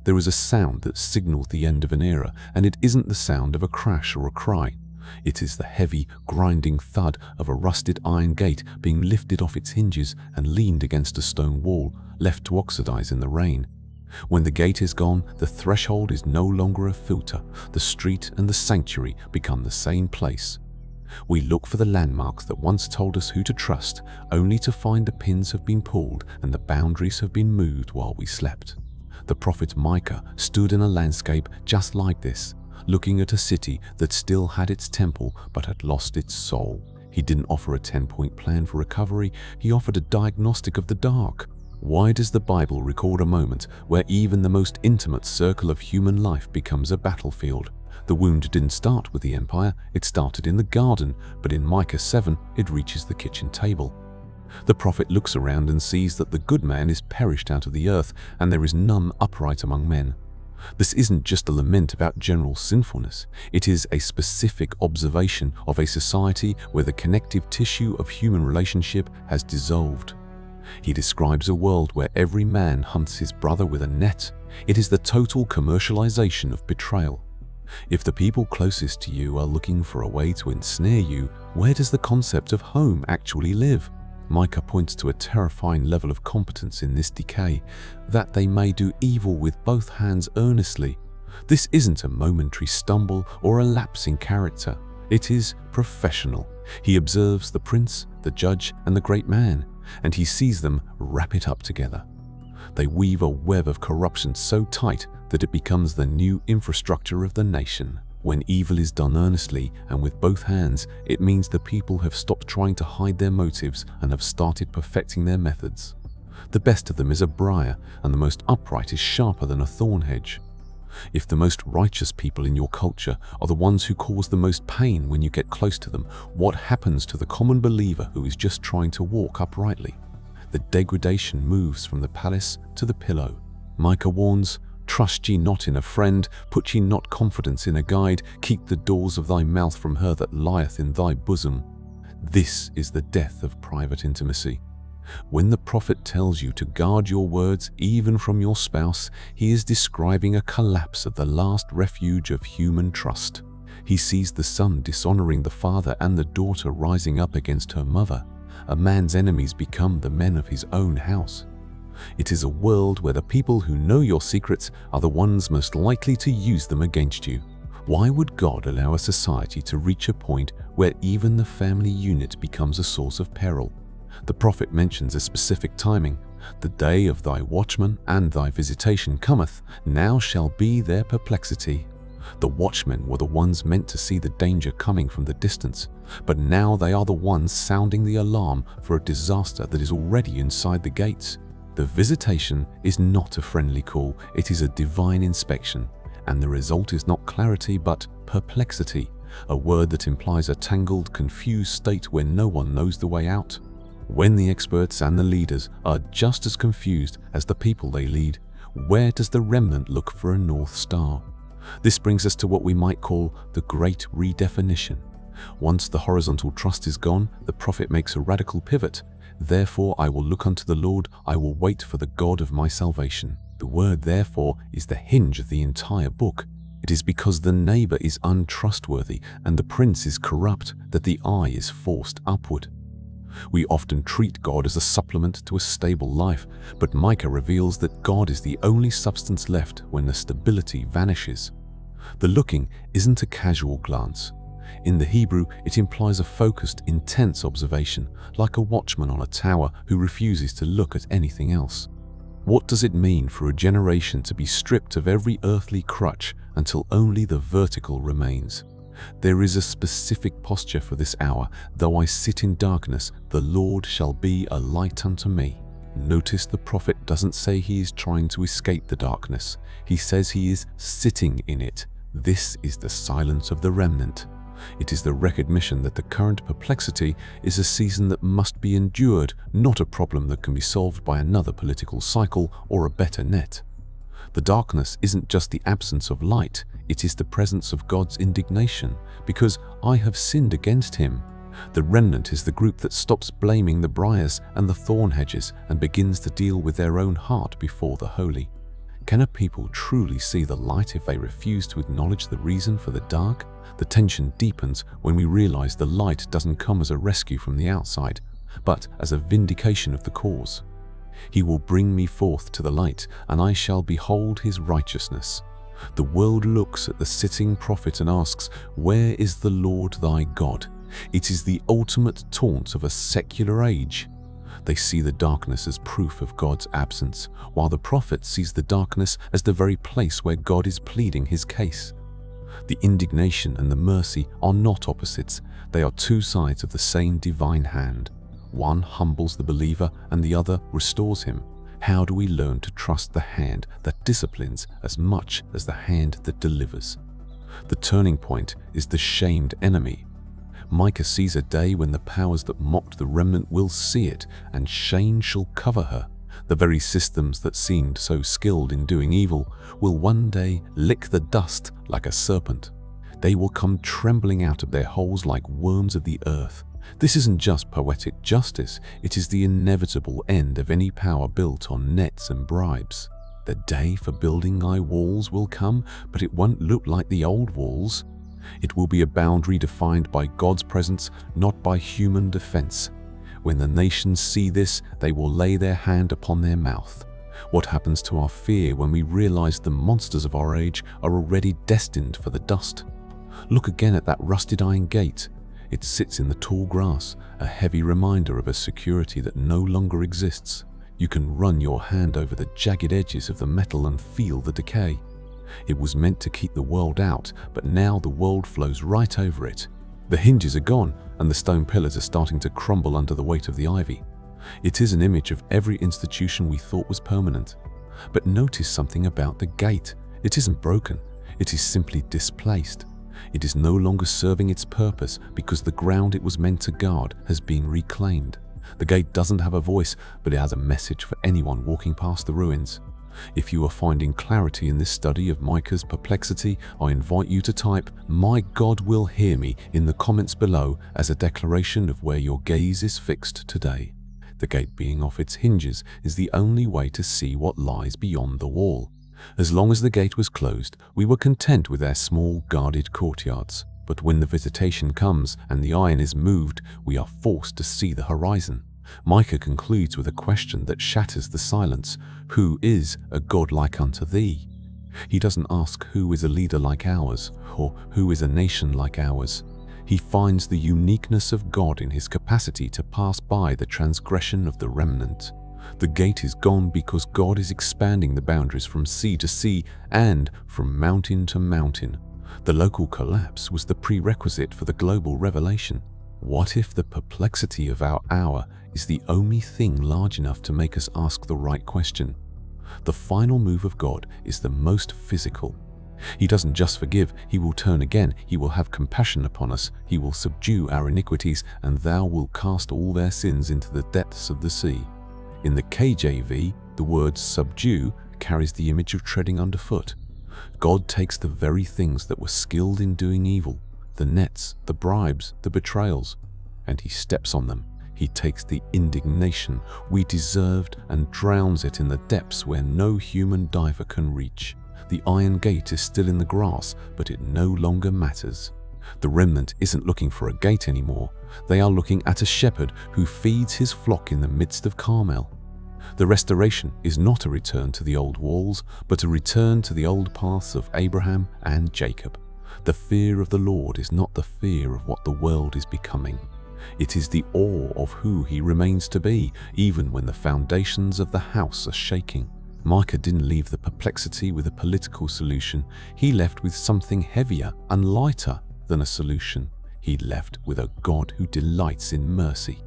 There is a sound that signals the end of an era, and it isn't the sound of a crash or a cry. It is the heavy, grinding thud of a rusted iron gate being lifted off its hinges and leaned against a stone wall, left to oxidize in the rain. When the gate is gone, the threshold is no longer a filter. The street and the sanctuary become the same place. We look for the landmarks that once told us who to trust, only to find the pins have been pulled and the boundaries have been moved while we slept. The prophet Micah stood in a landscape just like this, looking at a city that still had its temple but had lost its soul. He didn't offer a 10-point plan for recovery, he offered a diagnostic of the dark. Why does the Bible record a moment where even the most intimate circle of human life becomes a battlefield? The wound didn't start with the empire, it started in the garden, but in Micah 7 it reaches the kitchen table. The prophet looks around and sees that the good man is perished out of the earth and there is none upright among men. This isn't just a lament about general sinfulness, it is a specific observation of a society where the connective tissue of human relationship has dissolved. He describes a world where every man hunts his brother with a net. It is the total commercialization of betrayal. If the people closest to you are looking for a way to ensnare you, where does the concept of home actually live? Micah points to a terrifying level of competence in this decay, that they may do evil with both hands earnestly. This isn't a momentary stumble or a lapse in character. It is professional. He observes the prince, the judge, and the great man, and he sees them wrap it up together. They weave a web of corruption so tight that it becomes the new infrastructure of the nation. When evil is done earnestly and with both hands, it means the people have stopped trying to hide their motives and have started perfecting their methods. The best of them is a briar, and the most upright is sharper than a thorn hedge. If the most righteous people in your culture are the ones who cause the most pain when you get close to them, what happens to the common believer who is just trying to walk uprightly? The degradation moves from the palace to the pillow. Micah warns, "Trust ye not in a friend, put ye not confidence in a guide, keep the doors of thy mouth from her that lieth in thy bosom." This is the death of private intimacy. When the prophet tells you to guard your words even from your spouse, he is describing a collapse of the last refuge of human trust. He sees the son dishonoring the father and the daughter rising up against her mother. A man's enemies become the men of his own house. It is a world where the people who know your secrets are the ones most likely to use them against you. Why would God allow a society to reach a point where even the family unit becomes a source of peril? The prophet mentions a specific timing. "The day of thy watchman and thy visitation cometh, now shall be their perplexity." The watchmen were the ones meant to see the danger coming from the distance, but now they are the ones sounding the alarm for a disaster that is already inside the gates. The visitation is not a friendly call, it is a divine inspection, and the result is not clarity but perplexity, a word that implies a tangled, confused state where no one knows the way out. When the experts and the leaders are just as confused as the people they lead, where does the remnant look for a North Star? This brings us to what we might call the great redefinition. Once the horizontal trust is gone, the prophet makes a radical pivot. "Therefore I will look unto the Lord, I will wait for the God of my salvation." The word "therefore" is the hinge of the entire book. It is because the neighbor is untrustworthy and the prince is corrupt that the eye is forced upward. We often treat God as a supplement to a stable life, but Micah reveals that God is the only substance left when the stability vanishes. The looking isn't a casual glance. In the Hebrew, it implies a focused, intense observation, like a watchman on a tower who refuses to look at anything else. What does it mean for a generation to be stripped of every earthly crutch until only the vertical remains? There is a specific posture for this hour. "Though I sit in darkness, the Lord shall be a light unto me." Notice the prophet doesn't say he is trying to escape the darkness. He says he is sitting in it. This is the silence of the remnant. It is the recognition that the current perplexity is a season that must be endured, not a problem that can be solved by another political cycle or a better net. The darkness isn't just the absence of light, it is the presence of God's indignation, because I have sinned against him. The remnant is the group that stops blaming the briars and the thorn hedges and begins to deal with their own heart before the holy. Can a people truly see the light if they refuse to acknowledge the reason for the dark? The tension deepens when we realize the light doesn't come as a rescue from the outside, but as a vindication of the cause. He will bring me forth to the light, and I shall behold his righteousness. The world looks at the sitting prophet and asks, "Where is the Lord thy God?" It is the ultimate taunt of a secular age. They see the darkness as proof of God's absence, while the prophet sees the darkness as the very place where God is pleading his case. The indignation and the mercy are not opposites, they are two sides of the same divine hand. One humbles the believer and the other restores him. How do we learn to trust the hand that disciplines as much as the hand that delivers? The turning point is the shamed enemy. Micah sees a day when the powers that mocked the remnant will see it, and shame shall cover her. The very systems that seemed so skilled in doing evil will one day lick the dust like a serpent. They will come trembling out of their holes like worms of the earth. This isn't just poetic justice, it is the inevitable end of any power built on nets and bribes. The day for building thy walls will come, but it won't look like the old walls. It will be a boundary defined by God's presence, not by human defense. When the nations see this, they will lay their hand upon their mouth. What happens to our fear when we realize the monsters of our age are already destined for the dust? Look again at that rusted iron gate. It sits in the tall grass, a heavy reminder of a security that no longer exists. You can run your hand over the jagged edges of the metal and feel the decay. It was meant to keep the world out, but now the world flows right over it. The hinges are gone, and the stone pillars are starting to crumble under the weight of the ivy. It is an image of every institution we thought was permanent. But notice something about the gate. It isn't broken, it is simply displaced. It is no longer serving its purpose because the ground it was meant to guard has been reclaimed. The gate doesn't have a voice, but it has a message for anyone walking past the ruins. If you are finding clarity in this study of Micah's perplexity, I invite you to type, "My God will hear me," in the comments below as a declaration of where your gaze is fixed today. The gate being off its hinges is the only way to see what lies beyond the wall. As long as the gate was closed, we were content with our small guarded courtyards. But when the visitation comes and the iron is moved, we are forced to see the horizon. Micah concludes with a question that shatters the silence. Who is a God like unto thee? He doesn't ask who is a leader like ours, or who is a nation like ours. He finds the uniqueness of God in his capacity to pass by the transgression of the remnant. The gate is gone because God is expanding the boundaries from sea to sea and from mountain to mountain. The local collapse was the prerequisite for the global revelation. What if the perplexity of our hour is the only thing large enough to make us ask the right question? The final move of God is the most physical. He doesn't just forgive, he will turn again, he will have compassion upon us, he will subdue our iniquities, and thou wilt cast all their sins into the depths of the sea. In the KJV, the word subdue carries the image of treading underfoot. God takes the very things that were skilled in doing evil, the nets, the bribes, the betrayals, and he steps on them. He takes the indignation we deserved and drowns it in the depths where no human diver can reach. The iron gate is still in the grass, but it no longer matters. The remnant isn't looking for a gate anymore. They are looking at a shepherd who feeds his flock in the midst of Carmel. The restoration is not a return to the old walls, but a return to the old paths of Abraham and Jacob. The fear of the Lord is not the fear of what the world is becoming. It is the awe of who he remains to be, even when the foundations of the house are shaking. Micah didn't leave the perplexity with a political solution. He left with something heavier and lighter than a solution. He left with a God who delights in mercy.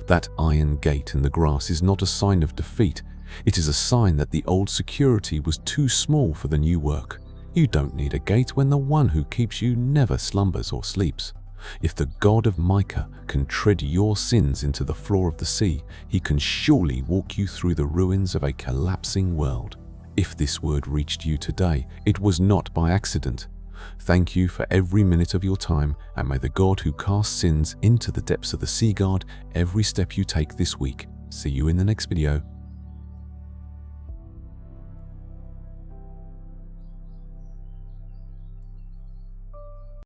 That iron gate in the grass is not a sign of defeat. It is a sign that the old security was too small for the new work. You don't need a gate when the one who keeps you never slumbers or sleeps. If the God of Micah can tread your sins into the floor of the sea, he can surely walk you through the ruins of a collapsing world. If this word reached you today, it was not by accident. Thank you for every minute of your time, and may the God who casts sins into the depths of the sea guard every step you take this week. See you in the next video.